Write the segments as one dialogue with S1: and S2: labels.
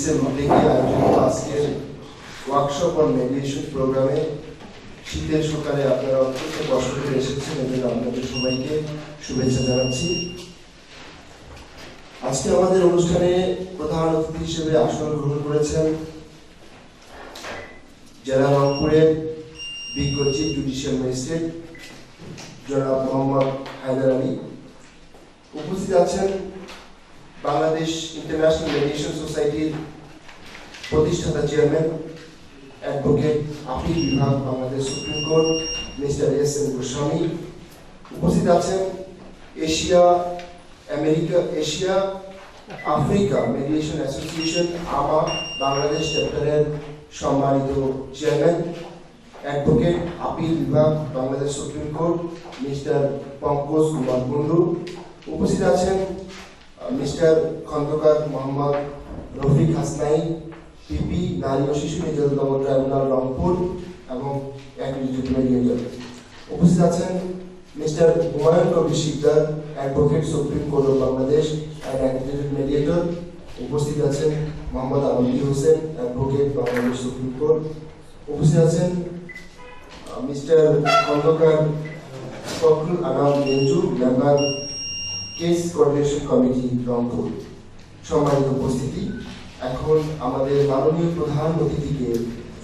S1: বিমসের উদ্যোগে আয়োজিত আজকের ওয়ার্কশপ অন মেডিটেশন প্রোগ্রামে শীতের সকালে আপনারা অত্যন্ত কষ্ট করে এসেছেন, এজন্য আপনাদের সবাইকে শুভেচ্ছা জানাচ্ছি। আজকে আমাদের অনুষ্ঠানে প্রধান অতিথি হিসেবে আসন গ্রহণ করেছেন জেলা রংপুরের বিজ্ঞ চিফ জুডিশিয়াল ম্যাজিস্ট্রেট জনাব মোহাম্মদ হায়দার আলী। উপস্থিত আছেন বাংলাদেশ ইন্টারন্যাশনাল মেডিটেশন সোসাইটির প্রতিষ্ঠাতা চেয়ারম্যান অ্যাডভোকেট আপিল বিভাগ Bangladesh supreme court mister S N. Goswami. উপস্থিত আছেন এশিয়া আফ্রিকা মেডিটেশন অ্যাসোসিয়েশন আমা বাংলাদেশ চ্যাপ্টারের সম্মানিত চেয়ারম্যান অ্যাডভোকেট আপিল বিভাগ Bangladesh supreme court mister Pankaj Kumar Kundu. উপস্থিত আছেন মিস্টার খন্দকার মোহাম্মদ রফিক হাসনাই, পিপি নারী ও শিশু নির্যাতন ট্রাইব্যুনাল রংপুর এবং অ্যাক্রিডিটেড মেডিয়েটর। উপস্থিত আছেন mister Humayun Kabir Sikdar, advocate supreme court of Bangladesh and accredited mediator. উপস্থিত আছেন Mohammad Alamgir Hossain, advocate Bangladesh supreme court. উপস্থিত আছেন mister Khandakar Fakhrul Anam Benju, member case coordination committee Rangpur. সম্মানিত উপস্থিতি, এখন আমাদের মাননীয় প্রধান অতিথিকে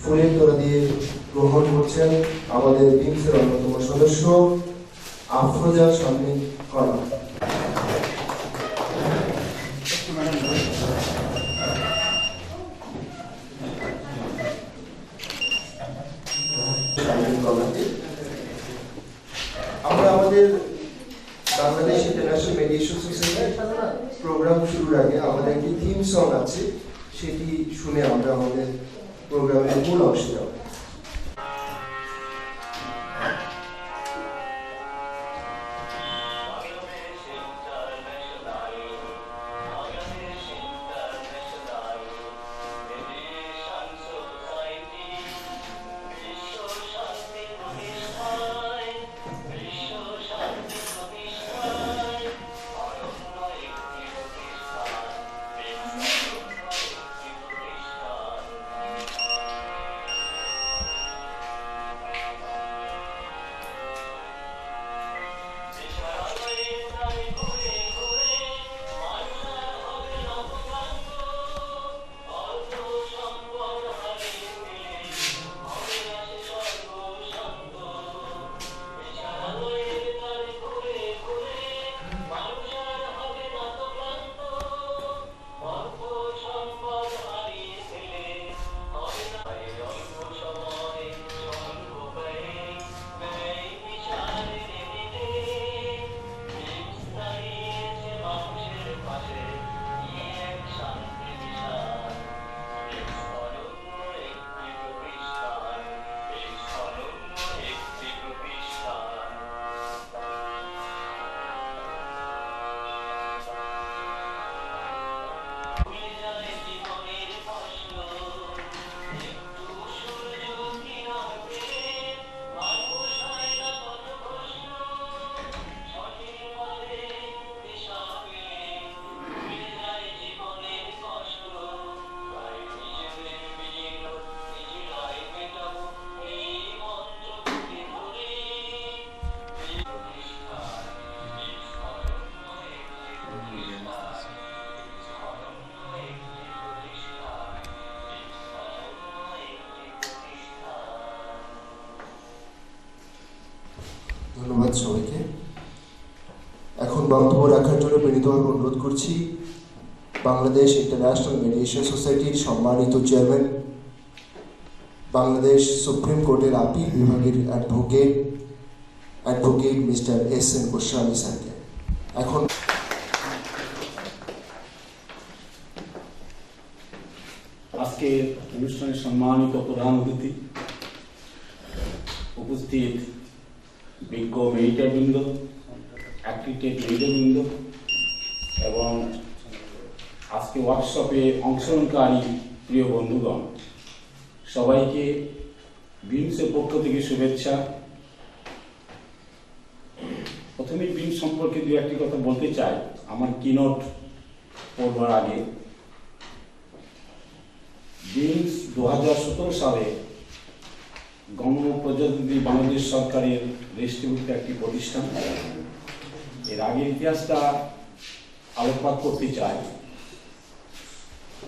S1: ফুলের তোড়া দিয়ে গ্রহণ করছেন আমাদের বিমসের অন্যতম সদস্য আফরোজা শারমিন কণা। আমরা আমাদের বাংলাদেশ ইন্টারন্যাশনাল মেডিটেশন সোসাইটির প্রোগ্রাম শুরুর আগে আমাদের একটি থিম সং আছে, সেটি শুনে আমরা আমাদের প্রোগ্রামের মূল অংশে যাব। ধন্যবাদ সবাইকে। এখন বক্তব্য রাখার জন্য বিনীতভাবে অনুরোধ করছি বাংলাদেশ ইন্টারন্যাশনাল মেডিটেশন সোসাইটির সম্মানিত চেয়ারম্যান, বাংলাদেশ সুপ্রিম কোর্টের আপিল বিভাগের অ্যাডভোকেট মিস্টার এস.এন. গোস্বামী স্যারকে। এখন
S2: আজকে অনুষ্ঠানের সম্মানিত প্রধান অতিথি, উপস্থিত বিজ্ঞ মেডিটেটরবৃন্দ, অ্যাক্রিডিটেড মেডিটেটরবৃন্দ এবং আজকে ওয়ার্কশপে অংশগ্রহণকারী প্রিয় বন্ধুগণ, সবাইকে বিমসের পক্ষ থেকে শুভেচ্ছা। প্রথমে বিমস সম্পর্কে দু একটি কথা বলতে চাই আমার কিনোট পড়বার আগে। বিংস 2017 সালে গণপ্রজাতন্ত্রী বাংলাদেশ সরকারের রেজিস্ট্রিভুক্ত একটি প্রতিষ্ঠান। এর আগের ইতিহাসটা আলোকপাত করতে চাই।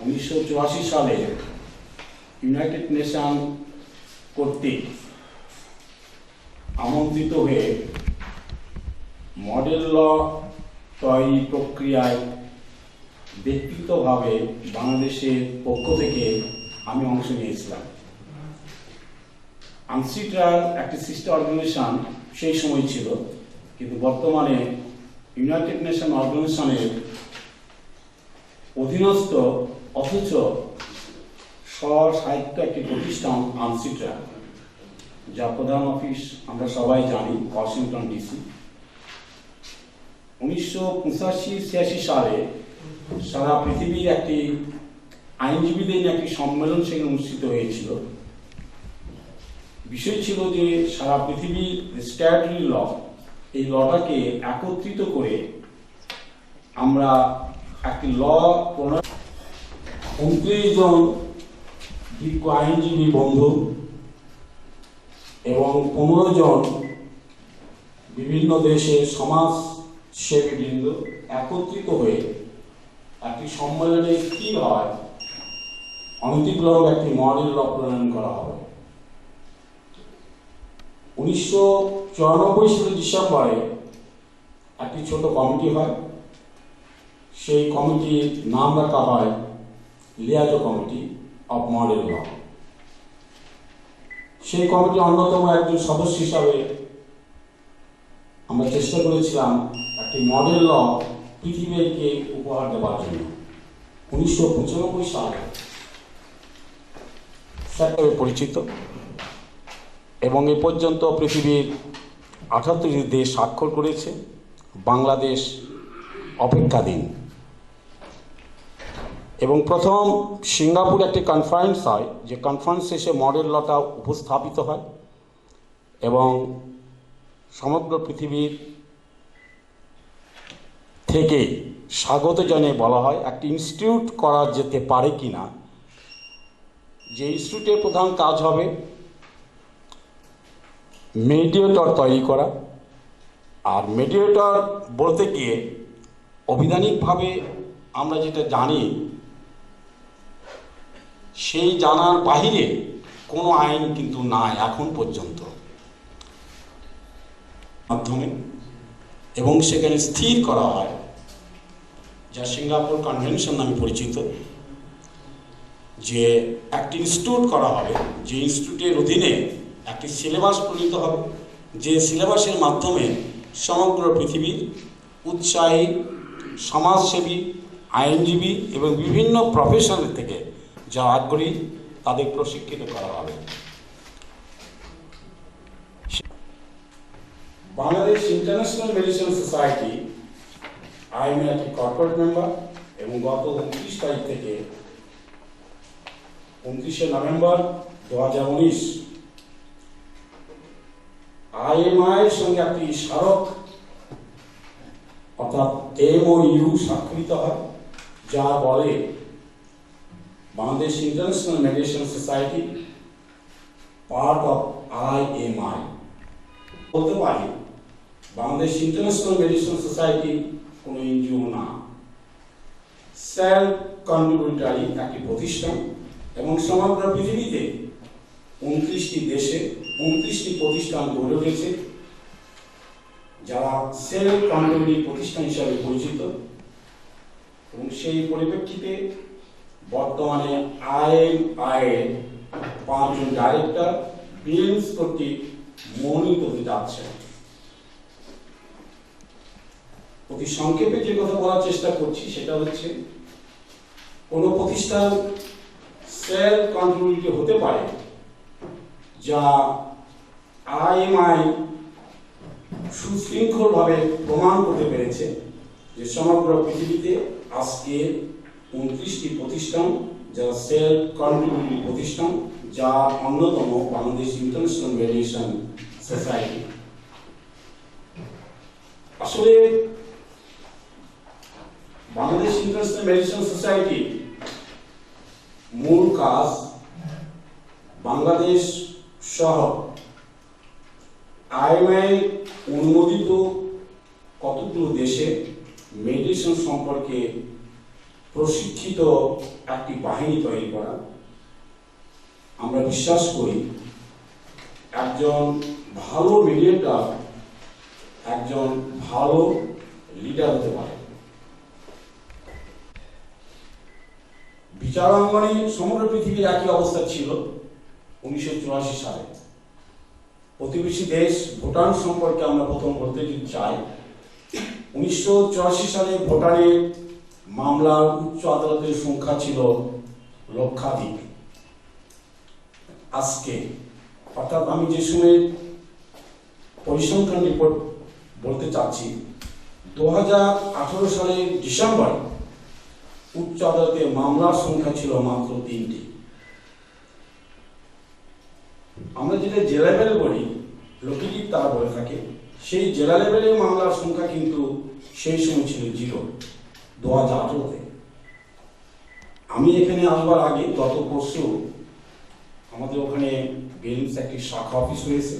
S2: 1984 সালে ইউনাইটেড নেশন কর্তৃক আমন্ত্রিত হয়ে মডেল ল তৈরি প্রক্রিয়ায় ব্যক্তিগতভাবে বাংলাদেশের পক্ষ থেকে আমি অংশ নিয়েছিলাম। আনসিট্রার একটি সিস্টার অর্গানাইজেশন সেই সময় ছিল, কিন্তু বর্তমানে ইউনাইটেড নেশন অর্গানাইজেশনের অধীনস্থ অথচ স্ব-সাহিত্য একটি প্রতিষ্ঠান আনসিট্রা, যা প্রধান অফিস আমরা সবাই জানি ওয়াশিংটন ডিসি। 1985-86 সালে সারা পৃথিবীর একটি আইনজীবীদের নিয়ে একটি সম্মেলন সেখানে অনুষ্ঠিত হয়েছিল। বিষয় ছিল যে সারা পৃথিবীর স্ট্যাটুটরি ল, এই লটাকে একত্রিত করে আমরা একটি ল 29 জন বিজ্ঞ আইনজীবী বন্ধু এবং 15 জন বিভিন্ন দেশের সমাজসেবীবৃন্দ একত্রিত হয়ে একটি সম্মেলনে কি হয় অনতিবিলম্বে একটি মডেল ল প্রণয়ন করা হবে। 1994 সালের ডিসেম্বরে একটি ছোট কমিটি হয়। সেই কমিটির নাম রাখা হয় লিয়াজো কমিটি অফ মডেল ল। সেই কমিটির অন্যতম একজন সদস্য হিসাবে আমরা চেষ্টা করেছিলাম একটি মডেল ল পৃথিবীকে উপহার দেওয়ার জন্য। 1995 সালে সেক্টরে পরিচিত এবং এ পর্যন্ত পৃথিবীর 78টি দেশ স্বাক্ষর করেছে, বাংলাদেশ অপেক্ষাধীন। এবং প্রথম সিঙ্গাপুর একটি কনফারেন্স হয়, যে কনফারেন্স শেষে মডেল লটা উপস্থাপিত হয় এবং সমগ্র পৃথিবীর থেকে স্বাগত জানিয়ে বলা হয় একটি ইনস্টিটিউট করা যেতে পারে কিনা। যে ইনস্টিটিউটের প্রধান কাজ হবে মেডিয়েটর তৈরি করা। আর মেডিয়েটর বলতে গিয়ে অভিধানিকভাবে আমরা যেটা জানি সেই জানার বাহিরে কোনো আইন কিন্তু নাই এখন পর্যন্ত মাধ্যমে, এবং সেখানে স্থির করা হয় যা সিঙ্গাপুর কনভেনশন নামে পরিচিত, যে একটি ইনস্টিটিউট করা হবে, যে ইনস্টিটিউটের অধীনে একটি সিলেবাস প্রণীত হবে, যে সিলেবাসের মাধ্যমে সমগ্র পৃথিবীর উৎসাহী সমাজসেবী আইনজীবী এবং বিভিন্ন প্রফেশন থেকে যা আগ্রহী তাদের প্রশিক্ষিত করা হবে। Bangladesh international medicine society IMA একটি কর্পোরেট মেম্বার এবং গত 29 তারিখ থেকে 29শে নভেম্বর 2019 আইএমআই এর সঙ্গে একটি স্মারক অর্থাৎ MOU স্বাক্ষরিত হয়, যা বলে Bangladesh international medicine society part of IMI। বলতে পারি বাংলাদেশ ইন্টারন্যাশনাল মেডিসিন সোসাইটি কোনো এনজিও না, সেলফ কন্ট্রিবিউটরি একটি প্রতিষ্ঠান এবং সমগ্র পৃথিবীতে 29টি দেশে 29টি প্রতিষ্ঠান গড়ে উঠেছে যারা সেলফ কন্ট্রিবিউটরি প্রতিষ্ঠান হিসাবে পরিচিত। এবং সেই পরিপ্রেক্ষিতে বর্তমানে IMI এর 5 জন ডাইরেক্টর বিলস কর্তৃক মনোনীত হতে যাচ্ছে। অতি সংক্ষেপে যে কথা বলার চেষ্টা করছি সেটা হচ্ছে কোন প্রতিষ্ঠান সেলফ কন্ট্রিবিউটরি হতে পারে যা IMI সুশৃঙ্খলভাবে প্রমাণ করতে পেরেছে যে সমগ্র পৃথিবীতে আজকে 29টি প্রতিষ্ঠান যারা সেলফ কন্ট্রিবিউটরি প্রতিষ্ঠান, যা অন্যতম বাংলাদেশ ইন্টারন্যাশনাল মেডিসিন সোসাইটি। আসলে বাংলাদেশ ইন্টারন্যাশনাল মেডিসিন সোসাইটি মূল কাজ বাংলাদেশ সহ আইএমএ অনুমোদিত কতগুলো দেশে মেডিটেশন সম্পর্কে প্রশিক্ষিত একটি বাহিনী তৈরি করা। আমরা বিশ্বাস করি একজন ভালো মিডিয়েটর একজন ভালো লিডার হতে পারে। বিচারাঙ্গনে সমগ্র পৃথিবীর একই অবস্থা ছিল 1984 সালে। প্রতিবেশী দেশ ভুটান সম্পর্কে আমরা প্রথম বলতে চাই, 1984 সালে ভুটানের মামলার উচ্চ আদালতের সংখ্যা ছিল লক্ষাধিক। আজকে অর্থাৎ আমি যে সময় পরিসংখ্যান রিপোর্ট বলতে চাচ্ছি, 2018 সালের ডিসেম্বর উচ্চ আদালতে মামলার সংখ্যা ছিল মাত্র 3টি। আমরা যেটা জেলা লেভেল বলি, লোকগীত তারা বলে থাকে, সেই জেলা লেভেলের মামলার সংখ্যা কিন্তু সেই সময় ছিল 0 2018-তে। আমি এখানে আসবার আগে গত পরশু আমাদের ওখানে বেলিংস একটি শাখা অফিস হয়েছে,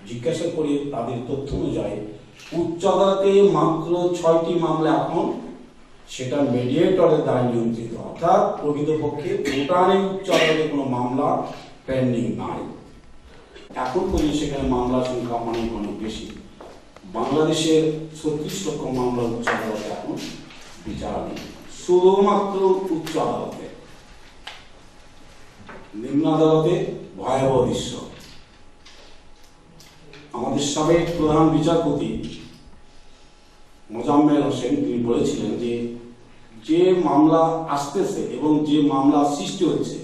S2: জিজ্ঞাসা করে তাদের তথ্য অনুযায়ী উচ্চ আদালতে মাত্র 6টি মামলা এখন সেটা মিডিয়েটরের দ্বারা নিয়ন্ত্রিত, অর্থাৎ প্রকৃতপক্ষে ভুটানের উচ্চ আদালতে কোনো মামলা পেন্ডিং নাই। এখন পর্যন্ত সেখানে মামলার সংখ্যা অনেক অনেক বেশি। বাংলাদেশের 36 লক্ষ মামলা উচ্চ আদালতে এখন বিচারাধীন, শুধুমাত্র উচ্চ আদালতে। নিম্ন আদালতে ভয়াবহ দৃশ্য। আমাদের সাবেক প্রধান বিচারপতি মোজাম্মেল হোসেন তিনি বলেছিলেন যে মামলা আসতেছে এবং যে মামলা সৃষ্টি হচ্ছে,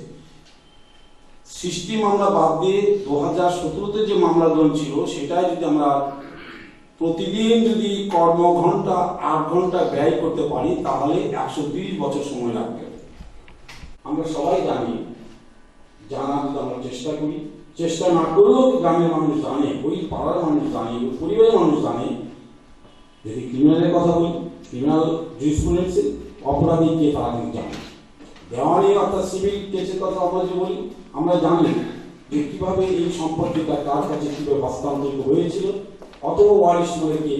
S2: সৃষ্টি মামলা বাদ দিয়ে 2017-তে যে মামলাগুলো ছিল সেটাই যদি আমরা প্রতিদিন যদি কর্মঘণ্টা 8 ঘন্টা ব্যয় করতে পারি তাহলে 130 বছর সময় লাগবে। আমরা সবাই জানি, জানা যদি আমরা চেষ্টা করি, চেষ্টা না করলেও গ্রামের মানুষ জানে, ওই পাড়ার মানুষ জানে, ওই পরিবারের মানুষ জানে। যদি ক্রিমিনালের কথা বলি, ক্রিমিনাল জুরিসপ্রুডেন্সে অপরাধী কে তারা কিন্তু জানে। দেওয়ানি অর্থাৎ সিভিল কেসের কথা আমরা যে বলি, আমরা জানি যে কিভাবে এই সম্পত্তিটা কার কাছে কিভাবে হস্তান্তরিত হয়েছিল, অথবা ওয়ারিশদেরকে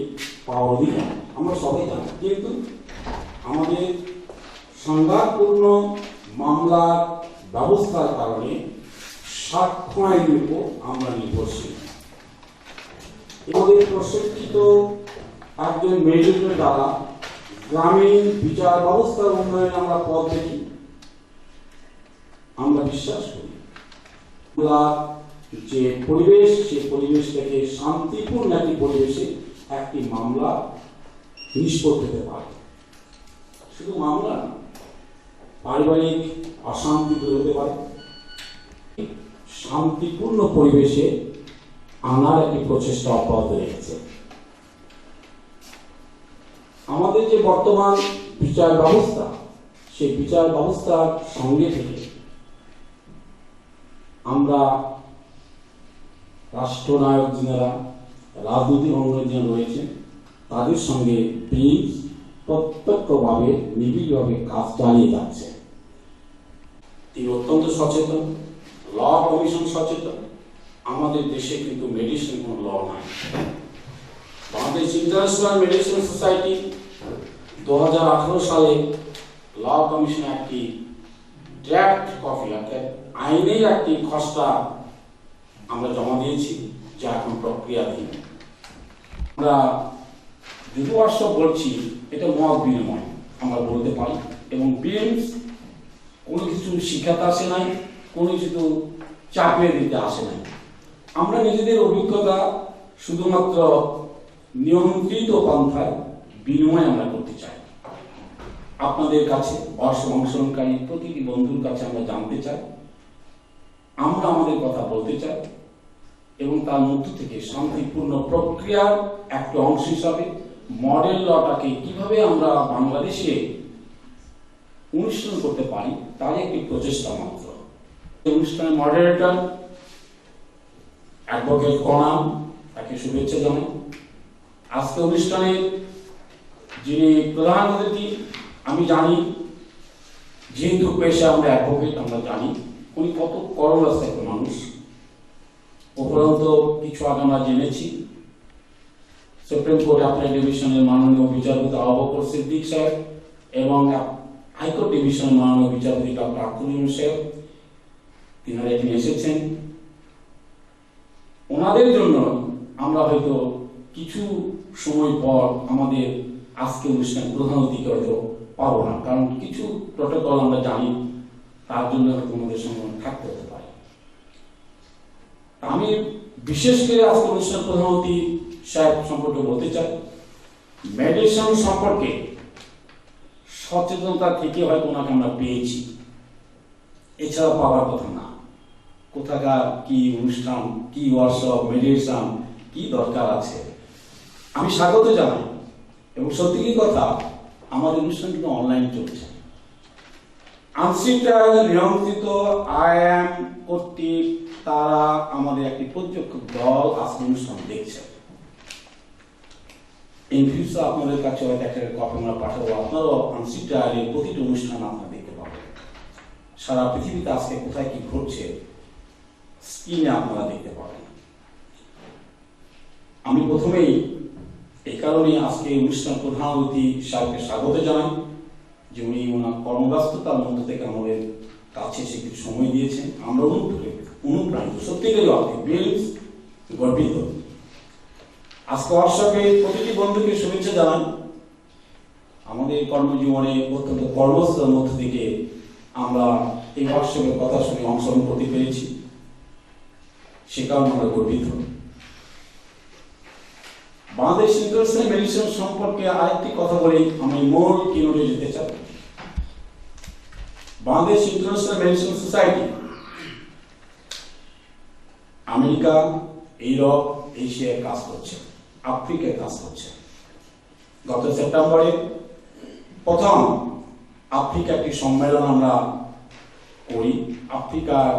S2: পাওয়ার অধিকার আমরা সবাই জানি। কিন্তু আমাদের সংঘাতপূর্ণ মামলার ব্যবস্থার কারণে সাক্ষ্য আইনের উপর আমরা নির্ভরশীল। আমাদের প্রশিক্ষিত একজন মেডিয়েটর দ্বারা গ্রামীণ বিচার ব্যবস্থার উন্নয়নে আমরা পথ দেখি, আমরা বিশ্বাস করি যে পরিবেশ, সেই পরিবেশ থেকে শান্তিপূর্ণ একটি পরিবেশে একটি মামলা নিষ্পত্তি হতে পারে। শুধু মামলা না, পারিবারিক অশান্তি দূর হতে পারে, শান্তিপূর্ণ পরিবেশে আনার একটি প্রচেষ্টা অব্যাহত রেখেছে। আমাদের যে বর্তমান বিচার ব্যবস্থা, সেই বিচার ব্যবস্থার সঙ্গে থেকে আমরা রাষ্ট্রনায়ক যিনারা, রাজনৈতিক অঙ্গ যিনি রয়েছেন, তাদের সঙ্গে বেশ প্রত্যক্ষভাবে নিবিড়ভাবে কাজ চালিয়ে যাচ্ছে। তিনি অত্যন্ত সচেতন, ল কমিশন সচেতন। আমাদের দেশে কিন্তু মেডিসিন কোনো ল নাই। বাংলাদেশ ইন্টারন্যাশনাল মেডিসিন সোসাইটি 2018 সালে ল কমিশন একটি ড্রাফট কপি, অর্থাৎ আইনের একটি খসড়া আমরা জমা দিয়েছি, যা এখন প্রক্রিয়াধীন। আমরা যুববর্ষ বলছি, এটা মত বিনিময় আমরা বলতে পারি, এবং বিএমস কোনো কিছু শিখাতে আসে নাই, কোনো কিছু চাপে দিতে আসে নাই। আমরা নিজেদের অভিজ্ঞতা শুধুমাত্র নিয়ন্ত্রিত পন্থায় বিনিময় আমরা করতে চাই। আপনাদের কাছে, অংশগ্রহণকারী প্রতিটি বন্ধুর কাছে আমরা জানতে চাই, আমরা আমাদের কথা বলতে চাই, এবং তার মধ্য থেকে শান্তিপূর্ণ প্রক্রিয়ার একটা অংশ হিসাবে মডেল লটাকে কিভাবে আমরা বাংলাদেশে অনুষ্ঠান করতে পারি তার একটি প্রচেষ্টা মাত্র। অনুষ্ঠানের মডারেটর অ্যাডভোকেট কণাম, তাকে শুভেচ্ছা জানাই। আজকে অনুষ্ঠানে যিনি প্রধান অতিথি, আমি জানি যেহেতু পেশা আমরা অ্যাডভোকেট, আমরা জানি উনি কত কর্মব্যস্ত একটা মানুষ। উপরন্ত কিছু আগে আমরা জেনেছি সুপ্রিম কোর্ট অ্যাপিলেট ডিভিশনের মাননীয় বিচারপতি আবু বকর সিদ্দিক সাহেব এবং হাইকোর্ট ডিভিশনের মাননীয় বিচারপতি ডক্টর আব্দুল ইউনুস সাহেব তিনারা এখানে এসেছেন। ওনাদের জন্য আমরা হয়তো কিছু সময় পর আমাদের আজকে অনুষ্ঠান প্রধান অতিথি হয়তো পাবো না, কারণ কিছু প্রটোকল আমরা জানি, তার জন্য হয়তো আমাদের সঙ্গে থাকতে হতে পারে। আমি বিশেষ করে আজকে অনুষ্ঠান প্রধান অতিথি সাহেব সম্পর্কে বলতে চাই, মেডিটেশন সম্পর্কে সচেতনতা থেকে হয়তো ওনাকে আমরা পেয়েছি, এছাড়া পাওয়ার কথা না। কোথাকার কি অনুষ্ঠান, কি ওয়ার্কশপ, মেডিটেশন কি দরকার আছে, আমি স্বাগত জানাই। এবং সত্যি কি কথা, আমাদের অনুষ্ঠানটি অনলাইন চলছে। আনসিটার নিয়ন্ত্রিত আইএম কর্তৃক তারা আমাদের একটি পর্যবেক্ষক দল আজকে অনুষ্ঠান দেখছে। ইন ফিউচার আপনাদের কাছে হয়তো একটা কপি আমরা পাঠাবো, আপনারাও আনসিটারের প্রতিটি অনুষ্ঠান আপনারা দেখতে পাবেন। সারা পৃথিবীতে আজকে কোথায় কি ঘটছে স্ক্রিনে আপনারা দেখতে পাবেন। আমি প্রথমেই এই কারণে আজকে অনুষ্ঠান প্রধান অতিথি সাহেবকে স্বাগত জানাই যে উনি ওনার কর্মব্যস্ততার মধ্যে থেকে আমাদের কাছে এসে কিছু সময় দিয়েছেন। আমরা অনুপ্রাণিত, সত্যিকারই অর্থে বেশ গর্বিত। আজকে ওয়ার্কশপে প্রতিটি বন্ধুকে শুভেচ্ছা জানাই। আমাদের কর্মজীবনে অত্যন্ত কর্মস্থলের মধ্য থেকে আমরা এই ওয়ার্কশপের কথা শুনে অংশগ্রহণ করতে পেরেছি, সে কারণে আমরা গর্বিত। বাংলাদেশ ইন্টারন্যাশনাল মেডিসিন সম্পর্কে আরেকটি কথা বলেই আমি মূল কিনোটে যেতে চাই। Bangladesh international medicine society America, Europe, এশিয়ায় কাজ করছে, আফ্রিকায় কাজ করছে। গত সেপ্টেম্বরে প্রথম আফ্রিকা একটি সম্মেলন আমরা করি। আফ্রিকার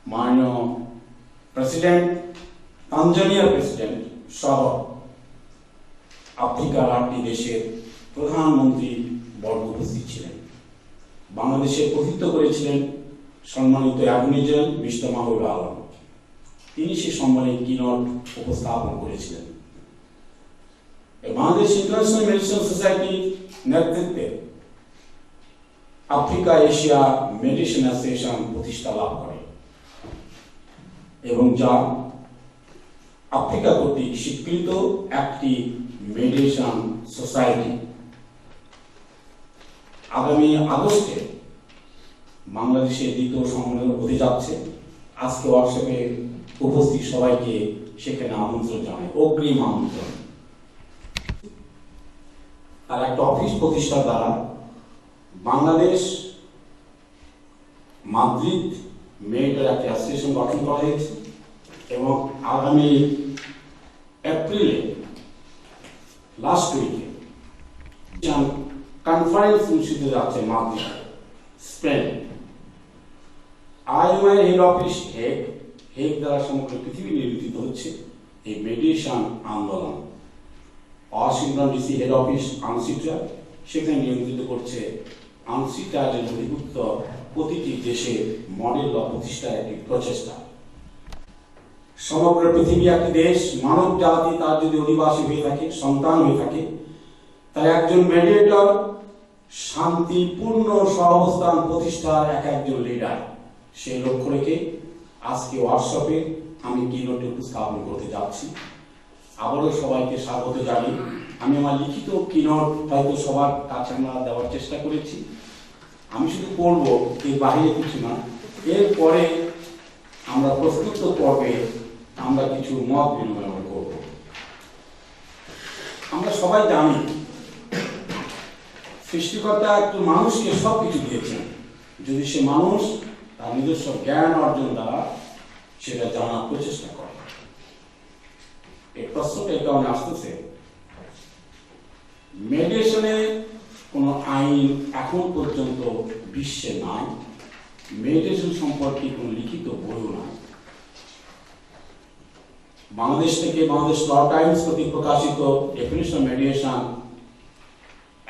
S2: মাননীয় প্রেসিডেন্ট, তানজানিয়ার প্রেসিডেন্ট সহ আফ্রিকার 8টি দেশের প্রধানমন্ত্রী বর্গ উপস্থিত ছিলেন। বাংলাদেশে প্রতিনিধিত্ব করেছিলেন সম্মানিত attorney general mister Mahbub Alam. তিনি সে সম্মানে কিনোট উপস্থাপন করেছিলেন। বাংলাদেশ ইন্টারন্যাশনাল মেডিসিন সোসাইটির নেতৃত্বে আফ্রিকা এশিয়া মেডিসিন অ্যাসোসিয়েশন প্রতিষ্ঠা লাভ করে এবং যা আফ্রিকা কর্তৃক স্বীকৃত একটি মেডিসিন সোসাইটি। আগামী আগস্টে বাংলাদেশে দ্বিতীয় সম্মেলন হতে যাচ্ছে। আজকে ওয়ার্কশপে উপস্থিত সবাইকে সেখানে আমন্ত্রণ জানাই, অগ্রিম আমন্ত্রণ। আর একটা অফিস প্রতিষ্ঠার দ্বারা বাংলাদেশ মাদ্রিদ মেডিকেল একটা অ্যাসোসিয়েশন গঠন করা হয়েছে এবং আগামী এপ্রিলে লাস্ট উইকে কনফারেন্স অনুষ্ঠিত যাচ্ছে Madrid, Spain. IMEI head office Hague দ্বারা সমগ্র পৃথিবী নিয়ন্ত্রিত হচ্ছে এই মেডিটেশন আন্দোলন। ওয়াশিংটন ডিসি হেড অফিস আনসিটা, সেখানে নিয়ন্ত্রিত করছে আনসিটারের অধিভুক্ত প্রতিটি দেশের মডেল বা প্রতিষ্ঠার একটি প্রচেষ্টা। সমগ্র পৃথিবী একটি দেশ, মানব জাতি তার যদি অধিবাসী হয়ে থাকে, সন্তান হয়ে থাকে, তার একজন মেডিটেটর শান্তিপূর্ণ সহাবস্থান প্রতিষ্ঠার একজন লিডার। সেই লক্ষ্য রেখে আজকে ওয়ার্কশপে আমি কিনোট উপস্থাপন করতে যাচ্ছি। আবারও সবাইকে স্বাগত জানাই। আমি আমার লিখিত কিনোট হয়তো সবার কাছে আমরা দেওয়ার চেষ্টা করেছি। আমি শুধু পড়ব, এর বাইরে কিছু না। এরপরে আমরা প্রস্তুত পর্বে আমরা কিছু মত বিনিময় করব। আমরা সবাই জানি সৃষ্টিকর্তা একটু মানুষকে সব কিছু দিয়েছেন, যদি সে মানুষ তার নিজস্ব জ্ঞান অর্জন দ্বারা সেটা জানার প্রচেষ্টা করে। এই প্রশ্নটা এই কারণে আসতেছে, মেডিটেশনে কোনো আইন এখন পর্যন্ত বিশ্বে নাই, মেডিটেশন সম্পর্কে কোনো লিখিত বইও নাই। বাংলাদেশ থেকে বাংলাদেশ ল টাইমস কর্তৃক প্রকাশিত ডেফিনিশন মেডিটেশন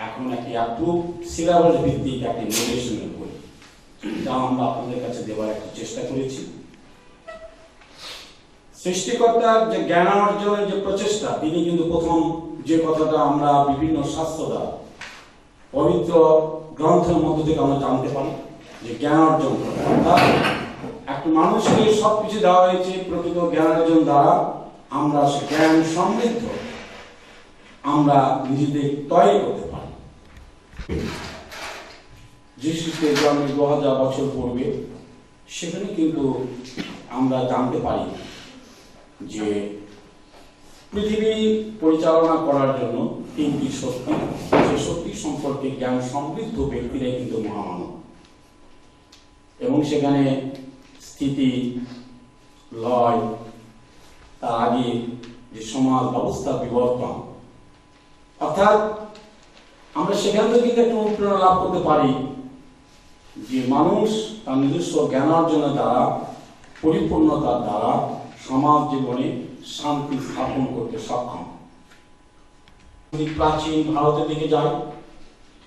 S2: এখন একটি অ্যাপ্রুভ সিলেবাস ভিত্তিক একটি মেডিটেশনের বই। যা আমরা আপনাদের কাছে দেওয়ার একটু চেষ্টা করেছি। সৃষ্টিকর্তার যে জ্ঞান অর্জনের যে প্রচেষ্টা, তিনি কিন্তু প্রথম যে কথাটা আমরা বিভিন্ন শাস্ত্র দ্বারা পবিত্র গ্রন্থের মধ্য থেকে আমরা জানতে পারি যে জ্ঞান অর্জন করা, অর্থাৎ একটা মানুষকে সবকিছু দেওয়া হয়েছে প্রকৃত জ্ঞান অর্জন দ্বারা আমরা সে জ্ঞান সমৃদ্ধ আমরা নিজেদের তৈরি করতে পারি। যিশুকে জন্মে 2000 বছর পূর্বে সেখানে কিন্তু আমরা জানতে পারি যে পৃথিবী পরিচালনা করার জন্য 3টি শক্তি, যে শক্তি সম্পর্কে জ্ঞান সমৃদ্ধ ব্যক্তিরাই কিন্তু মহামানব, এবং সেখানে স্থিতি লয়, তার আগে যে সমাজ ব্যবস্থা বিবর্তন, অর্থাৎ আমরা সেখান থেকে কিন্তু একটা অনুপ্রেরণা লাভ করতে পারি যে মানুষ তার নিজস্ব জ্ঞান অর্জনের দ্বারা, পরিপূর্ণতার দ্বারা সমাজ জীবনে শান্তি স্থাপন করতে সক্ষম। যদি প্রাচীন ভারতের দিকে যাই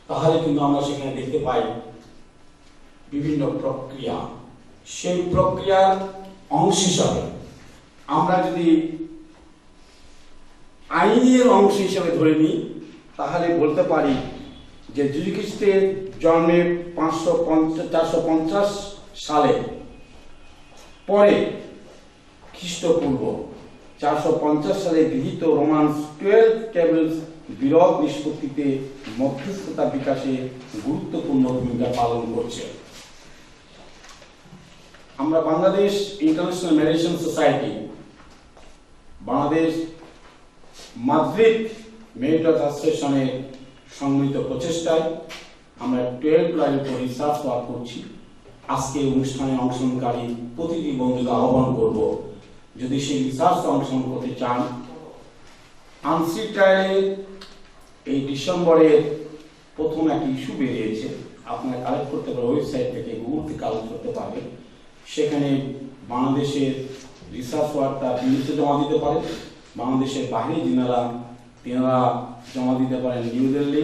S2: তাহলে কিন্তু আমরা সেখানে দেখতে পাই বিভিন্ন প্রক্রিয়া। সেই প্রক্রিয়ার অংশ হিসাবে আমরা যদি আইনের অংশ হিসাবে ধরে নিই তাহলে বলতে পারি যে যীশু খ্রিস্টের জন্মের 450 সালে পরে খ্রিস্টপূর্ব 450 সালে গৃহীত রোমান 12 টেবলস বিরোধ নিষ্পত্তিতে মধ্যস্থতা বিকাশে গুরুত্বপূর্ণ ভূমিকা পালন করছে। আমরা Bangladesh international meditation society, Bangladesh Madrid meditation অ্যাসোসিয়েশনের সম্মিলিত প্রচেষ্টায় আমরা 12 প্লাইয়ের উপর রিসার্চ ওয়ার্ক করছি। আজকে অনুষ্ঠানে অংশগ্রহণকারী প্রতিটি বন্ধুকে আহ্বান করব, যদি সেই রিসার্চে অংশগ্রহণ করতে চান, আনসিড ট্রায়ালে এই ডিসেম্বরের প্রথম একটা ইস্যু বেরিয়েছে, আপনারা কালেক্ট করতে পারেন ওয়েবসাইট থেকে, গুগল থেকে কালেক্ট করতে পারবেন। সেখানে বাংলাদেশের রিসার্চ ওয়ার্কটা দিল্লিতে জমা দিতে পারে, বাংলাদেশের বাইরে তেনারা জমা দিতে পারেন নিউ দিল্লি,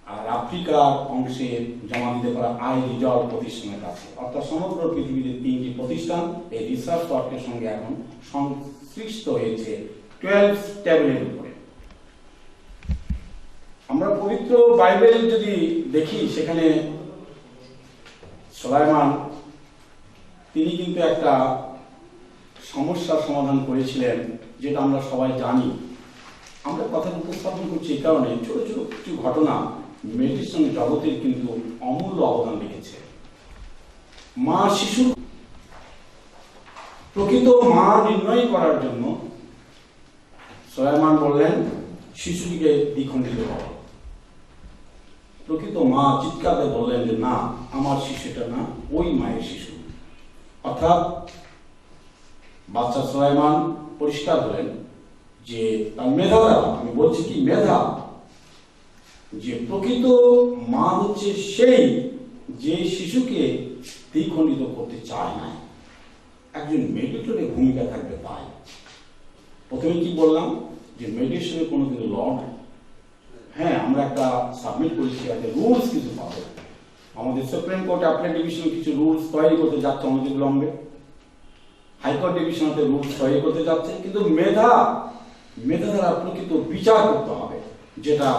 S2: আর আফ্রিকার অংশে জমা দিতে পারে আই রিজলভ প্রতিষ্ঠানের কাছে। অর্থাৎ সমগ্র পৃথিবীতে 3টি প্রতিষ্ঠান এই রিসার্চ ওয়ার্কের সঙ্গে এখন সংশ্লিষ্ট হয়েছে 12 টেবলের উপরে। আমরা পবিত্র বাইবেল যদি দেখি সেখানে সুলাইমান তিনি কিন্তু একটা সমস্যার সমাধান করেছিলেন, যেটা আমরা সবাই জানি। আমরা কথা উপস্থাপন করছি এই কারণে ছোট ছোট কিছু ঘটনা মেডিটেশন জগতের কিন্তু অমূল্য অবদান রেখেছে। মা শিশু প্রকৃত মা নির্ণয় করার জন্য সুলাইমান বললেন শিশুটিকে দ্বিখণ্ডিত করো। প্রকৃত মা চিৎকার দিয়ে বললেন যে না, আমার শিশুটা না, ওই মায়ের শিশু। অর্থাৎ বাচ্চা সুলাইমান পরিষ্কার হলেন যে তার মেধা দ্বারা, আমি বলছি কি মেধা, যে প্রকৃত মা হচ্ছে সেই যে শিশুকে দ্বিখণ্ডিত করতে চায় না। একজন মেডিটেটরের ভূমিকা থাকবে তাই। প্রথমে কি বললাম যে মেডিটেশনের কোনো কিন্তু ল নাই। হ্যাঁ, আমরা একটা সাবমিট করেছি, একটা রুলস কিছু পাবো। আমাদের সুপ্রিম কোর্ট অ্যাপ্লেট ডিভিশন কিছু রুলস তৈরি করতে যাচ্ছে অনেক বিলম্বে, হাইকোর্ট ডিভিশনতে রুলস তৈরি করতে যাচ্ছে, কিন্তু মেধা দ্বারা প্রকৃত বিচার করতে হবে, যেটা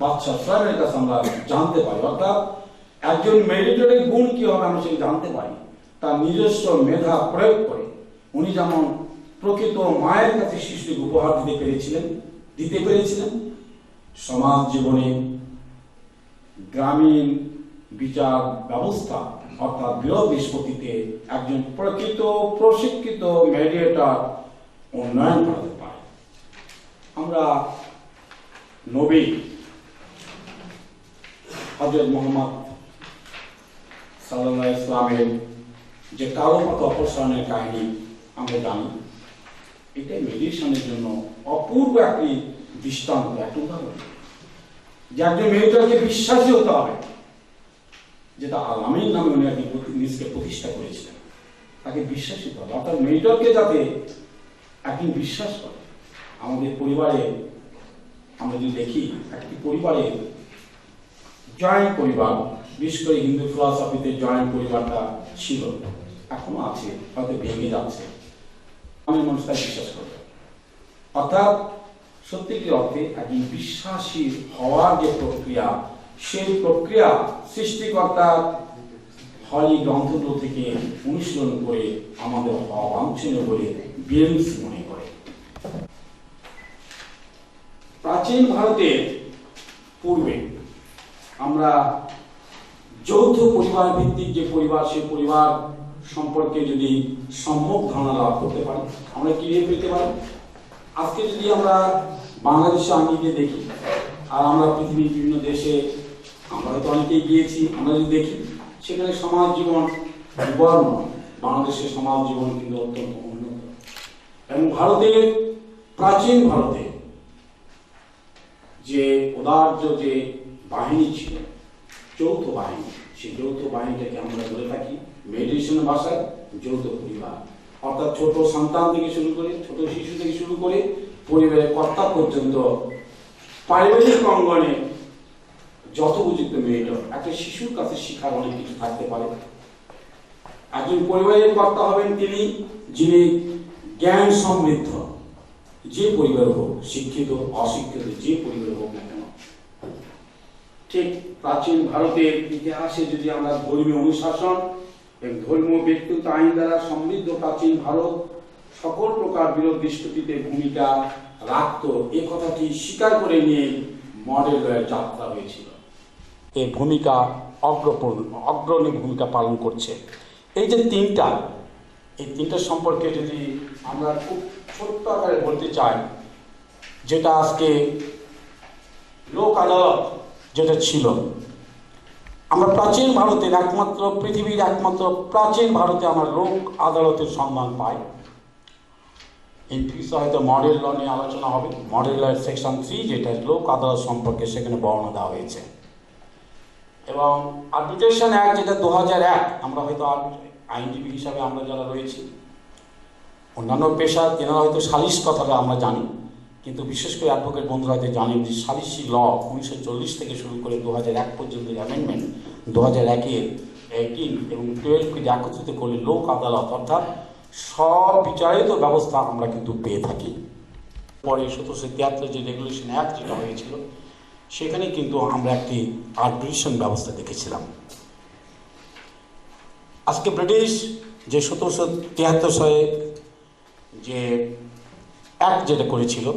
S2: বাচ্চা স্বয়ংের কাছে আমরা জানতে পারি। অর্থাৎ একজন মেডিটেটরের গুণ কি হবে আমরা সেটা জানতে পারি তার নিজস্ব মেধা প্রয়োগ করে। উনি যেমন প্রকৃত মায়ের কাছে শিশুকে উপহার দিতে পেরেছিলেন, সমাজ জীবনে গ্রামীণ বিচার ব্যবস্থা অর্থাৎ বিরোধ নিষ্পত্তিতে একজন প্রকৃত প্রশিক্ষিত মেডিয়েটর উন্নয়ন করাতে পারে। আমরা নবী হযরত মুহাম্মদ সাল্লাল্লাহু আলাইহি ওয়াসাল্লামের যে কালো পাতা অপসারণের কাহিনী আমরা জানি, এটা মেডিটেশনের জন্য অপূর্ব একটি দৃষ্টান্ত, একটা উদাহরণ। যে একজন মেডিটেটরকে বিশ্বাসী হতে হবে, যেটা আল আমিন নামে উনি একটি নিজকে প্রতিষ্ঠা করেছিলেন, তাকে বিশ্বাসী হতে হবে। অর্থাৎ মেডিটেটরকে যাতে একদিন বিশ্বাস করে। আমাদের পরিবারে আমরা যদি দেখি, একটি পরিবারে জয়েন্ট পরিবার, বিশেষ করে হিন্দু ফিলসফিতে জয়েন্ট পরিবারটা ছিল, এখনো আছে, হয়তো ভেঙে যাচ্ছে, আমি মানুষ তাই বিশ্বাস করবে। অর্থাৎ সত্যিকার অর্থে একজন বিশ্বাসী হওয়ার যে প্রক্রিয়া, সেই প্রক্রিয়া সৃষ্টিকর্তার হলি গ্রন্থগুলো থেকে অনুশীলন করে আমাদের অবাঞ্ছনীয় বলে বিএমসি মনে করে। প্রাচীন ভারতের পূর্বে আমরা যৌথ পরিবার ভিত্তিক যে পরিবার, সেই পরিবার সম্পর্কে যদি সম্যক ধারণা লাভ করতে পারি, আমরা কি পেতে পারি? আজকে যদি আমরা বাংলাদেশে আঙ্গিকে দেখি, আর আমরা পৃথিবীর বিভিন্ন দেশে আমরা হয়তো অনেকেই গিয়েছি, আমরা যদি দেখি সেখানে সমাজ জীবন বিবর্ণ, বাংলাদেশের সমাজ জীবন কিন্তু অত্যন্ত উন্নত। এবং ভারতের প্রাচীন ভারতে যে উদার্য যে বাহিনী ছিল, যৌথ বাহিনী, সেই যৌথ বাহিনীটাকে আমরা বলে থাকি মেডিটেশনের ভাষায় যৌথ পরিবার। অর্থাৎ ছোট সন্তান থেকে শুরু করে, ছোট শিশু থেকে শুরু করে পরিবারের কর্তা পর্যন্ত পারিবারিক অঙ্গনে যত উপযুক্ত মেরিট, একটা শিশুর কাছে শিক্ষার অনেক কিছু থাকতে পারে। একজন পরিবারের কর্তা হবেন তিনি যিনি জ্ঞান সমৃদ্ধ, যে পরিবার হোক, শিক্ষিত অশিক্ষিত যে পরিবার হোক না কেন। ঠিক প্রাচীন ভারতের ইতিহাসে যদি আমরা ধর্মীয় অনুশাসন এবং ধর্মীয় ব্যক্তিত্ব আইন দ্বারা সমৃদ্ধ প্রাচীন ভারত সকল প্রকার বিরোধ নিষ্পত্তিতে ভূমিকা রাখত, এ কথাটি স্বীকার করে নিয়ে মডেল লয়ের যাত্রা হয়েছিল। এই ভূমিকা অগ্রণী ভূমিকা পালন করছে। এই যে এই তিনটা সম্পর্কে যদি আমরা খুব ছোট্ট আকারে বলতে চাই, যেটা আজকে লোক আদালত যেটা ছিল, আমরা প্রাচীন ভারতের একমাত্র, পৃথিবীর একমাত্র প্রাচীন ভারতে আমরা লোক আদালতের সন্ধান পাই। এই বিষয়ে হয়তো মডেল ল নিয়ে আলোচনা হবে। মডেল লয়ের সেকশন 3 যেটা লোক আদালত সম্পর্কে, সেখানে বর্ণনা দেওয়া হয়েছে। এবং আরবিট্রেশন অ্যাক্ট যেটা 2001, আমরা হয়তো আইনজীবী হিসাবে আমরা যারা রয়েছি, অন্যান্য পেশা তেনারা হয়তো সালিশ কথাটা আমরা জানি, কিন্তু বিশেষ করে অ্যাডভোকেট বন্ধুরা হয়তো জানেন যে সালিশি ল 1940 থেকে শুরু করে 2001 পর্যন্ত অ্যামেন্ডমেন্ট 2001-এর 18 এবং 12-কে একত্রিত করলে লোক আদালত অর্থাৎ স্ববিচারিত ব্যবস্থা আমরা কিন্তু পেয়ে থাকি। পরে 1773 যে রেগুলেশন অ্যাক্ট যেটা হয়েছিল, সেখানে কিন্তু আমরা একটি আরবিট্রেশন ব্যবস্থা দেখেছিলাম। আজকে ব্রিটিশ যে 1773 সালে যে অ্যাক্ট যেটা করেছিল,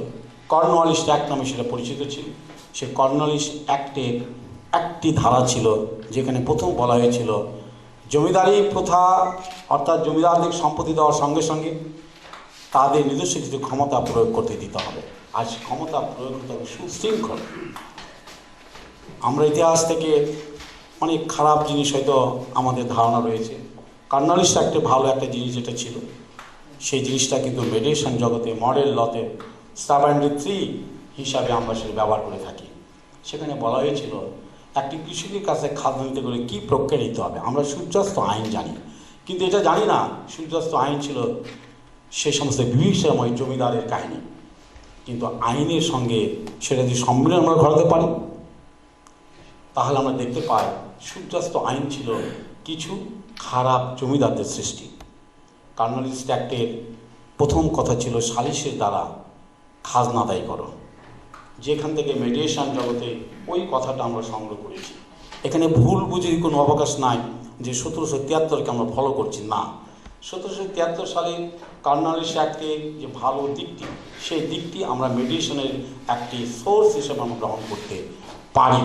S2: কর্নওয়ালিস অ্যাক্ট নামে সেটা পরিচিত ছিল। সে কর্নওয়ালিস অ্যাক্টের একটি ধারা ছিল যেখানে প্রথম বলা হয়েছিল জমিদারি প্রথা, অর্থাৎ জমিদারদের সম্পত্তি দেওয়ার সঙ্গে সঙ্গে তাদের নিজস্ব কিছু ক্ষমতা প্রয়োগ করতে দিতে হবে, আর সে ক্ষমতা প্রয়োগ করতে হবে সুশৃঙ্খল। আমরা ইতিহাস থেকে অনেক খারাপ জিনিস হয়তো আমাদের ধারণা রয়েছে। কর্নওয়ালিস অ্যাক্টে ভালো একটা জিনিস যেটা ছিল, সেই জিনিসটা কিন্তু মেডিটেশন জগতে মডেল লতে 73 হিসাবে আমরা সেটা ব্যবহার করে থাকি। সেখানে বলা হয়েছিল একটি কৃষকের কাছে খাদ্য নিতে গেলে কী প্রক্রিয়া নিতে হবে। আমরা সূর্যাস্ত আইন জানি, কিন্তু এটা জানি না সূর্যাস্ত আইন ছিল সেই সমস্ত বিভীষণময় জমিদারের কাহিনী। কিন্তু আইনের সঙ্গে সেটা যদি সম্মিলন আমরা ঘটাতে পারি, তাহলে আমরা দেখতে পাই সূর্যাস্ত আইন ছিল কিছু খারাপ জমিদারদের সৃষ্টি। কর্নওয়ালিস অ্যাক্টের প্রথম কথা ছিল সালিশের দ্বারা খাজনা আদায় করো, যেখান থেকে মেডিটেশন জগতে ওই কথাটা আমরা সংগ্রহ করেছি। এখানে ভুল বুঝে কোনো অবকাশ নাই যে 1773-কে আমরা ফলো করছি, না। 1773 সালে কর্নওয়ালিস অ্যাক্টে যে ভালো দিকটি, সেই দিকটি আমরা মেডিটেশনের একটি সোর্স হিসেবে আমরা গ্রহণ করতে পারি।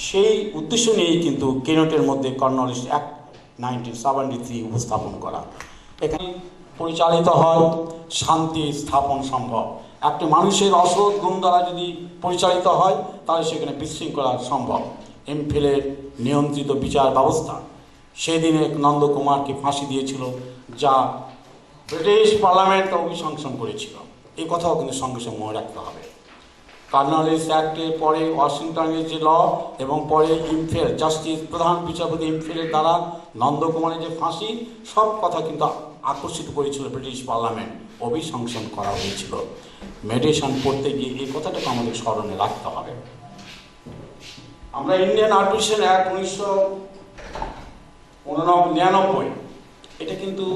S2: সেই উদ্দেশ্য নিয়েই কিন্তু কেনেটের মধ্যে কর্নওয়ালিস অ্যাক্ট 1973 উপস্থাপন করা। এখানে পরিচালিত হয় শান্তি স্থাপন সম্ভব। একটা মানুষের অসৎ গুণ দ্বারা যদি পরিচালিত হয়, তাহলে সেখানে বিশৃঙ্খলা সম্ভব। এমফিলের নিয়ন্ত্রিত বিচার ব্যবস্থা, সেদিনে নন্দকুমারকে ফাঁসি দিয়েছিল, যা ব্রিটিশ পার্লামেন্ট অভিশংসন করেছিল। এই কথাও কিন্তু সঙ্গে সঙ্গে মনে রাখতে হবে। কর্নওয়ালিস অ্যাক্টের পরে ওয়াশিংটনের যে ল, এবং পরে ইমফেল জাস্টিস প্রধান বিচারপতি ইমফেলের দ্বারা নন্দকুমারের যে ফাঁসি, সব কথা কিন্তু আকর্ষিত করেছিল ব্রিটিশ পার্লামেন্ট, অভিশংসন করা হয়েছিল। মেডিটেশন পড়তে গিয়ে এই কথাটাকে আমাদের স্মরণে রাখতে হবে। আমরা ইন্ডিয়ান আর্বিট্রেশন অ্যাক্ট 1999 এটা কিন্তু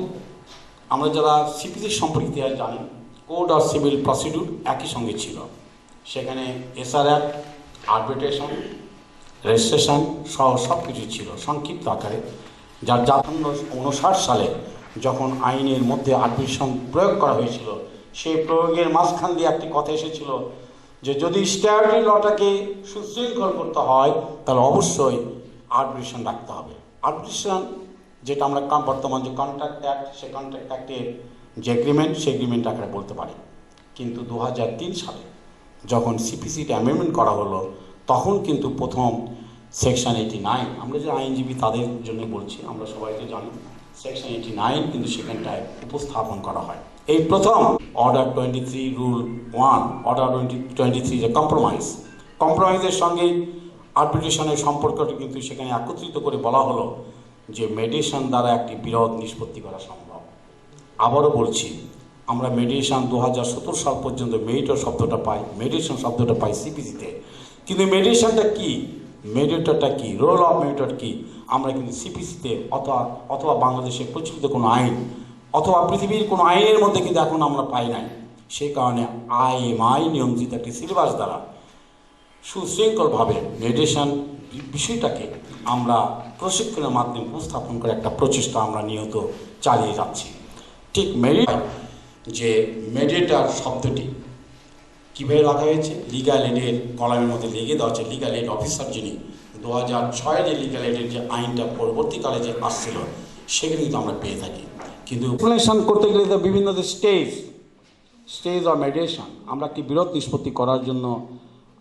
S2: আমরা যারা সিপিসি সম্পর্কে ইতিহাস জানি, কোড অফ সিভিল প্রসিডিউর একই সঙ্গে ছিল। সেখানে এসআর অ্যাক্ট, আর্বিট্রেশন, রেজিস্ট্রেশন সহ সব কিছু ছিল সংক্ষিপ্ত আকারে। যার 1959 সালে যখন আইনের মধ্যে আর্বিট্রেশন প্রয়োগ করা হয়েছিল, সেই প্রয়োগের মাঝখান দিয়ে একটি কথা এসেছিল যে যদি স্ট্যাটিউটরি লটাকে সুশৃঙ্খল করতে হয় তাহলে অবশ্যই আর্বিট্রেশন রাখতে হবে। আর্বিট্রেশন যেটা আমরা বর্তমান যে কন্ট্রাক্ট অ্যাক্ট, সেই কন্ট্রাক্ট অ্যাক্টের যে এগ্রিমেন্ট, সেই এগ্রিমেন্ট আকারে বলতে পারি। কিন্তু 2003 সালে যখন সিপিসিটা অ্যামেন্ডমেন্ট করা হলো, তখন কিন্তু প্রথম সেকশন 89, আমরা যে আইনজীবী তাদের জন্য বলছি, আমরা সবাই তো জানি সেকশন 89 কিন্তু সেখানটায় উপস্থাপন করা হয়। এই প্রথম অর্ডার 23 রুল 1, অর্ডার 23 যে কম্প্রোমাইজের সঙ্গে আর্বিট্রেশনের সম্পর্কটি কিন্তু সেখানে একত্রিত করে বলা হলো যে মেডিয়েশন দ্বারা একটি বিরোধ নিষ্পত্তি করা সম্ভব। আবারও বলছি, আমরা মেডিয়েশন 2017 সাল পর্যন্ত মেডিয়েটর শব্দটা পাই, মেডিয়েশন শব্দটা পাই সিপিসিতে, কিন্তু মেডিয়েশনটা কি, মেডিয়েটরটা কি, রোল অফ মেডিয়েটর কি, আমরা কিন্তু সিপিসিতে অথবা বাংলাদেশে প্রচলিত কোনো আইন অথবা পৃথিবীর কোনো আইনের মধ্যে কিন্তু এখন আমরা পাই নাই। সেই কারণে আইএমআই নিয়ন্ত্রিত একটি সিলেবাস দ্বারা সুশৃঙ্খলভাবে মেডিয়েশন বিষয়টাকে আমরা প্রশিক্ষণের মাধ্যমে উপস্থাপন করে একটা প্রচেষ্টা আমরা নিয়ত চালিয়ে যাচ্ছি। ঠিক যে মেডিয়েটর শব্দটি কীভাবে রাখা হয়েছে, লিগ্যাল এডের কলামের মধ্যে লিখে দেওয়া হচ্ছে লিগ্যাল এড অফিসার যিনি 2006 যে লিগ্যাল এডের যে আইনটা পরবর্তীকালে যে আসছিল সেগুলো কিন্তু আমরা পেয়ে থাকি। কিন্তু এক্সপ্লেনেশন করতে গেলে তো বিভিন্ন স্টেজ অফ মেডিয়েশন, আমরা একটি বিরোধ নিষ্পত্তি করার জন্য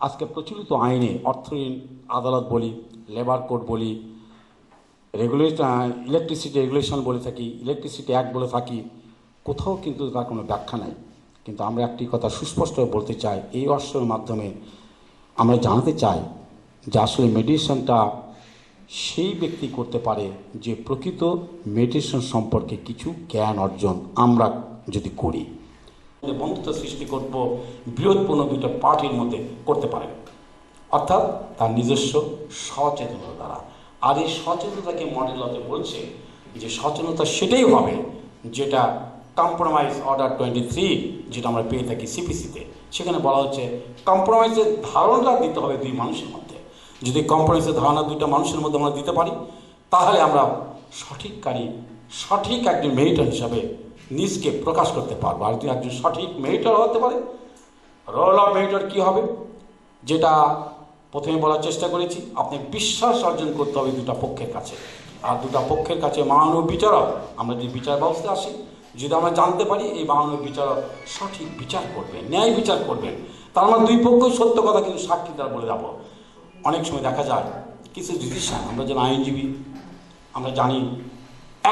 S2: আজকে প্রচলিত আইনে অর্থঋণ আদালত বলি, লেবার কোড বলি, ইলেকট্রিসিটি রেগুলেশন বলে থাকি, ইলেকট্রিসিটি অ্যাক্ট বলে থাকি, কোথাও কিন্তু তার কোনো ব্যাখ্যা নাই। কিন্তু আমরা একটি কথা সুস্পষ্টভাবে বলতে চাই, এই অস্ত্রের মাধ্যমে আমরা জানাতে চাই যে আসলে মেডিয়েশনটা সেই ব্যক্তি করতে পারে যে প্রকৃত মেডিয়েশন সম্পর্কে কিছু জ্ঞান অর্জন আমরা যদি করি, বন্ধুত্ব সৃষ্টি করব বিরোধপূর্ণ দুটো পার্টির মধ্যে করতে পারে, অর্থাৎ তার নিজস্ব সচেতনতা দ্বারা। আর এই সচেতনতাকে মডেল লতে বলছে যে সচেতনতা সেটাই হবে যেটা কম্প্রোমাইজ অর্ডার 23 যেটা আমরা পেয়ে থাকি সিপিসিতে। সেখানে বলা হচ্ছে কম্প্রোমাইজের ধারণা দিতে হবে দুই মানুষের মধ্যে। যদি কম্প্রোমাইজের ধারণা দুইটা মানুষের মধ্যে আমরা দিতে পারি, তাহলে আমরা সঠিক একজন মেডিয়েটর হিসাবে নিজকে প্রকাশ করতে পারবো। আর যদি একজন সঠিক মেডিয়েটর হতে পারে, রোল অফ মেডিয়েটর কী হবে, যেটা প্রথমে বলার চেষ্টা করেছি, আপনি বিশ্বাস অর্জন করতে হবে দুটা পক্ষের কাছে। আর দুটা পক্ষের কাছে মাননীয় বিচারক, আমরা যদি বিচার ব্যবস্থা আসি, যদি আমরা জানতে পারি এই মাননীয় বিচারক সঠিক বিচার করবেন, ন্যায় বিচার করবেন, তার মানে দুই পক্ষই সত্য কথা কিন্তু সাক্ষী দ্বারা বলে যাবো। অনেক সময় দেখা যায় কিছু ডিসিশন, আমরা যারা আইনজীবী আমরা জানি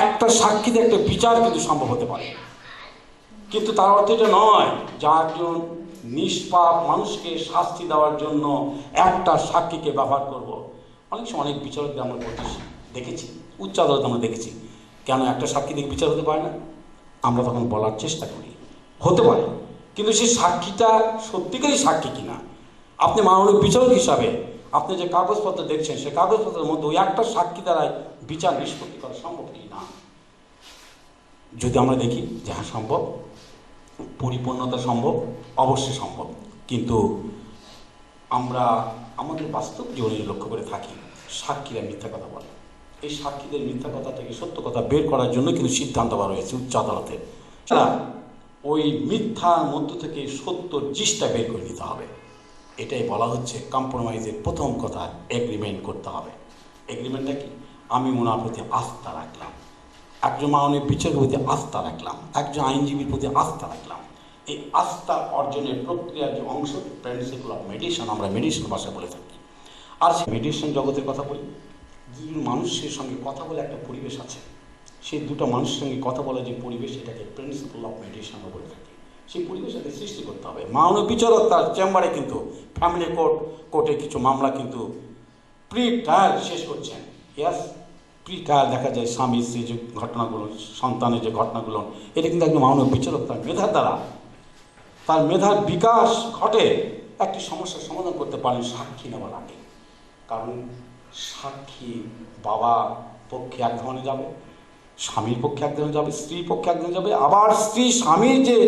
S2: একটা সাক্ষীতে একটা বিচার কিন্তু সম্ভব হতে পারে, কিন্তু তার অর্থ এটা নয় যা একজন নিষ্পাপ মানুষকে শাস্তি দেওয়ার জন্য একটা সাক্ষীকে ব্যবহার করব। অনেক সময় অনেক বিচারকদের আমরা দেখেছি, উচ্চ আদালতে আমরা দেখেছি, কেন একটা সাক্ষী দিয়ে বিচার হতে পারে না? আমরা তখন বলার চেষ্টা করি হতে পারে, কিন্তু সেই সাক্ষীটা সত্যিকারই সাক্ষী কিনা, আপনি মাননীয় বিচারক হিসাবে আপনি যে কাগজপত্র দেখছেন সেই কাগজপত্রের মধ্যে ওই একটা সাক্ষী দ্বারাই বিচার নিষ্পত্তি করা সম্ভব কি না? যদি আমরা দেখি যে হ্যাঁ সম্ভব, পরিপূর্ণতা সম্ভব, অবশ্যই সম্ভব, কিন্তু আমরা আমাদের বাস্তব জীবনে লক্ষ্য করে থাকি সাক্ষীরা মিথ্যা কথা বলে। এই সাক্ষীদের মিথ্যা কথা থেকে সত্য কথা বের করার জন্য কিন্তু সিদ্ধান্ত করা হয়েছে উচ্চ আদালতে। ওই মিথ্যার মধ্য থেকে সত্য জিনিসটা বের করে নিতে হবে। এটাই বলা হচ্ছে কম্প্রোমাইজের প্রথম কথা, এগ্রিমেন্ট করতে হবে। এগ্রিমেন্টটা কি? আমি ওনার প্রতি আস্থা রাখলাম, একজন মাননীয় বিচারকের প্রতি আস্থা রাখলাম, একজন আইনজীবীর প্রতি আস্থা রাখলাম। এই আস্থা অর্জনের প্রক্রিয়ার যে অংশ প্রিন্সিপাল অফ মেডিয়েশন, আমরা মেডিয়েশন ভাষায় বলে থাকি। আর সেই মেডিয়েশন জগতের কথা বলি, দুজন মানুষের সঙ্গে কথা বলে একটা পরিবেশ আছে, সেই দুটো মানুষের সঙ্গে কথা বলা যে পরিবেশ, এটাকে প্রিন্সিপাল অফ মেডিয়েশন আমরা বলে থাকি। সেই পরিবেশটাকে সৃষ্টি করতে হবে। মাননীয় বিচারক তার চেম্বারে কিন্তু ফ্যামিলি কোর্টে কিছু মামলা কিন্তু প্রি ট্রায়াল শেষ করছেন। ইয়াস, প্রি ট্রায়াল দেখা যায় স্বামী স্ত্রী যে ঘটনাগুলো, সন্তানের যে ঘটনাগুলো, এটা কিন্তু একজন মাননীয় বিচারক তার মেধার দ্বারা, তার মেধার বিকাশ ঘটে একটি সমস্যার সমাধান করতে পারেন সাক্ষী নেওয়ার আগে। কারণ সাক্ষী বাবা পক্ষে এক ধরনের যাবে, স্বামীর পক্ষে এক ধরনের যাবে, স্ত্রীর পক্ষে এক ধরনের যাবে, আবার স্ত্রী স্বামীর যে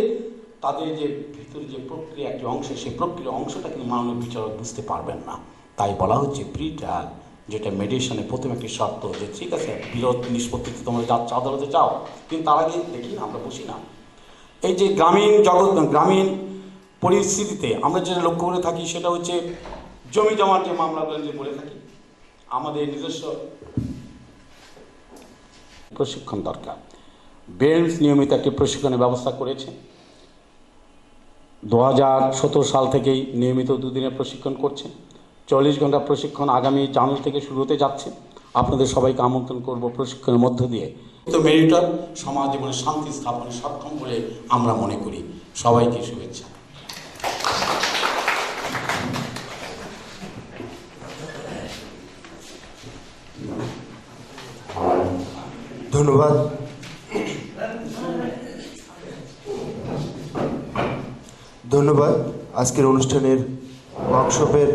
S2: তাদের যে ভিতরে যে প্রক্রিয়া একটি অংশ, সেই প্রক্রিয়া অংশটা কিন্তু মাননীয় বিচারক বুঝতে পারবেন না। তাই বলা হচ্ছে প্রি ট্রায়াল, যেটা মেডিয়েশনে প্রথম একটি শর্ত, যে ঠিক আছে বিরোধ নিষ্পত্তিতে তোমরা যাচ্ছ আদালতে যাও, কিন্তু তার আগে দেখি না, আমরা বসি না। এই যে গ্রামীণ পরিস্থিতিতে আমরা যেটা লক্ষ্য করে থাকি সেটা হচ্ছে জমি জমার যে মামলাগুলো যে বলে থাকি, আমাদের নিজস্ব প্রশিক্ষণ দরকার। বেঞ্চ নিয়মিত একটি প্রশিক্ষণের ব্যবস্থা করেছে। 2017 সাল থেকেই নিয়মিত 2 দিনের প্রশিক্ষণ করছে। 40 ঘন্টা প্রশিক্ষণ আগামী জানুয়ারি থেকে শুরু হতে যাচ্ছে। আপনাদের সবাইকে আমন্ত্রণ করব প্রশিক্ষণের মধ্য দিয়ে। তো মেরিটর সমাজ জীবনে শান্তি স্থাপনে সক্ষম বলে আমরা মনে করি। সবাইকে শুভেচ্ছা।
S1: ধন্যবাদ। ধন্যবাদ আজকের অনুষ্ঠানের ওয়ার্কশপের